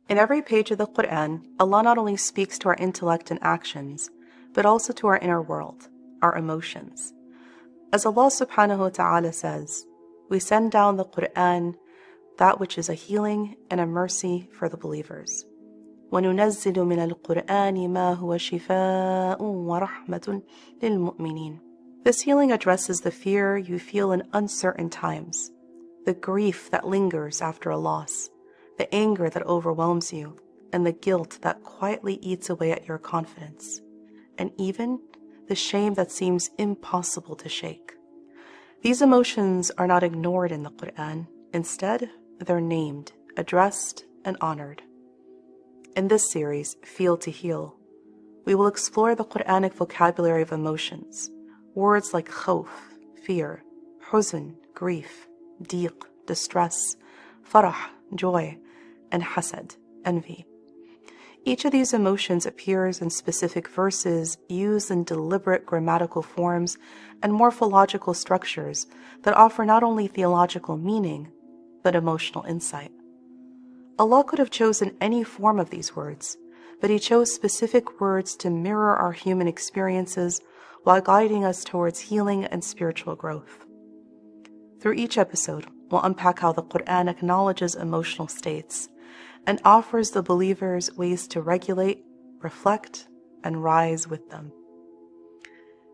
In every page of the Quran, Allah not only speaks to our intellect and actions, but also to our inner world, our emotions. As Allah subhanahu wa ta'ala says, we send down the Quran, that which is a healing and a mercy for the believers. وَنُنَزِّلُ مِنَ الْقُرْآنِ مَا هُوَ شِفَاءٌ وَرَحْمَةٌ لِلْمُؤْمِنِينَ. This healing addresses the fear you feel in uncertain times, the grief that lingers after a loss, the anger that overwhelms you, and the guilt that quietly eats away at your confidence, and even the shame that seems impossible to shake. These emotions are not ignored in the Quran. Instead, they're named, addressed, and honored. In this series, Feel to Heal, we will explore the Quranic vocabulary of emotions, words like khawf, fear, huzn, grief, diq, distress, farah, joy, and hasad, envy. Each of these emotions appears in specific verses used in deliberate grammatical forms and morphological structures that offer not only theological meaning, but emotional insight. Allah could have chosen any form of these words, but He chose specific words to mirror our human experiences while guiding us towards healing and spiritual growth. Through each episode, we'll unpack how the Quran acknowledges emotional states and offers the believers ways to regulate, reflect, and rise with them.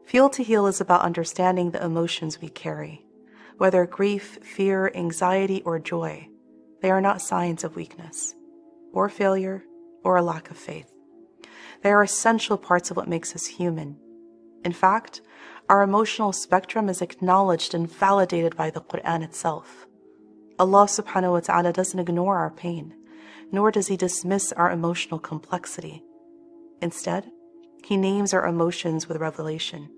Feel to Heal is about understanding the emotions we carry. Whether grief, fear, anxiety, or joy, they are not signs of weakness, or failure, or a lack of faith. They are essential parts of what makes us human. In fact, our emotional spectrum is acknowledged and validated by the Quran itself. Allah subhanahu wa ta'ala doesn't ignore our pain, nor does He dismiss our emotional complexity. Instead, He names our emotions with revelation,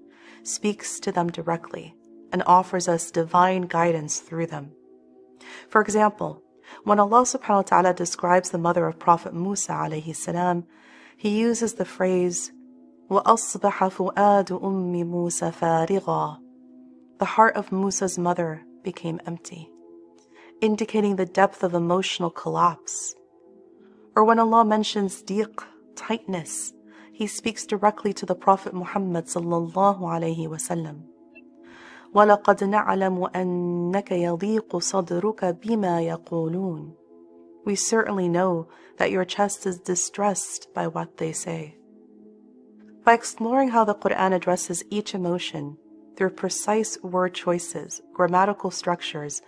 speaks to them directly, and offers us divine guidance through them. For example, when Allah subhanahu wa ta'ala describes the mother of Prophet Musa alayhi salam, He uses the phrase, وَأَصْبَحَ فُؤَادُ أُمِّ مُوسَى فَارِغًا. The heart of Musa's mother became empty, indicating the depth of emotional collapse. Or when Allah mentions diq, tightness, He speaks directly to the Prophet Muhammad sallallahu alayhi wa sallam. وَلَقَدْ نَعْلَمُ أَنَّكَ يَضِيقُ صَدْرُكَ بِمَا يَقُولُونَ. We certainly know that your chest is distressed by what they say. By exploring how the Quran addresses each emotion through precise word choices, grammatical structures,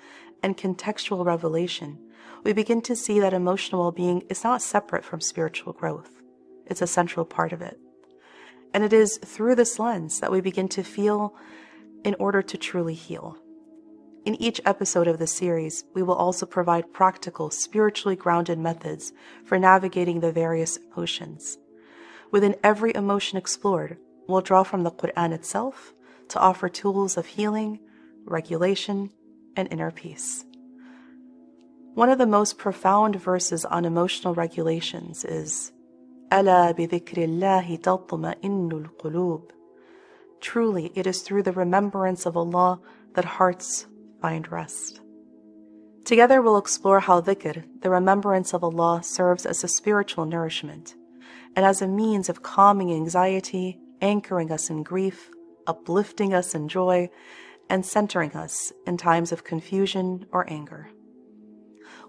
and contextual revelation, we begin to see that emotional well-being is not separate from spiritual growth. It's a central part of it. And it is through this lens that we begin to feel in order to truly heal. In each episode of the series, we will also provide practical, spiritually grounded methods for navigating the various emotions. Within every emotion explored, we'll draw from the Quran itself to offer tools of healing, regulation, and inner peace. One of the most profound verses on emotional regulations is, أَلَا بِذِكْرِ اللَّهِ تَطْمَئِنُّ الْقُلُوبِ. Truly, it is through the remembrance of Allah that hearts find rest. Together we'll explore how dhikr, the remembrance of Allah, serves as a spiritual nourishment and as a means of calming anxiety, anchoring us in grief, uplifting us in joy, and centering us in times of confusion or anger.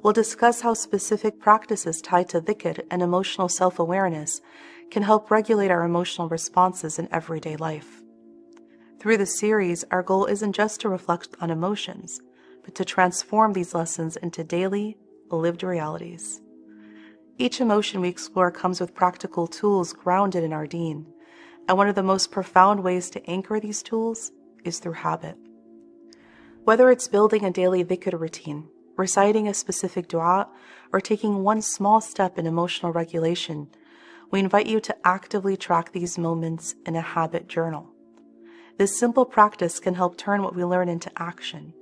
We'll discuss how specific practices tied to dhikr and emotional self-awareness can help regulate our emotional responses in everyday life. Through the series, our goal isn't just to reflect on emotions, but to transform these lessons into daily, lived realities. Each emotion we explore comes with practical tools grounded in our deen, and one of the most profound ways to anchor these tools is through habit. Whether it's building a daily dhikr routine, reciting a specific dua, or taking one small step in emotional regulation, we invite you to actively track these moments in a habit journal. This simple practice can help turn what we learn into action.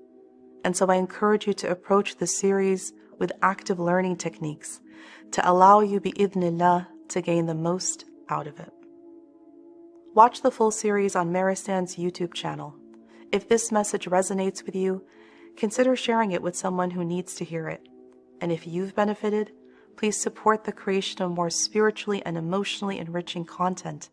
And so I encourage you to approach this series with active learning techniques to allow you, bi'idhnillah, to gain the most out of it. Watch the full series on Maristan's YouTube channel. If this message resonates with you, consider sharing it with someone who needs to hear it. And if you've benefited, Please support the creation of more spiritually and emotionally enriching content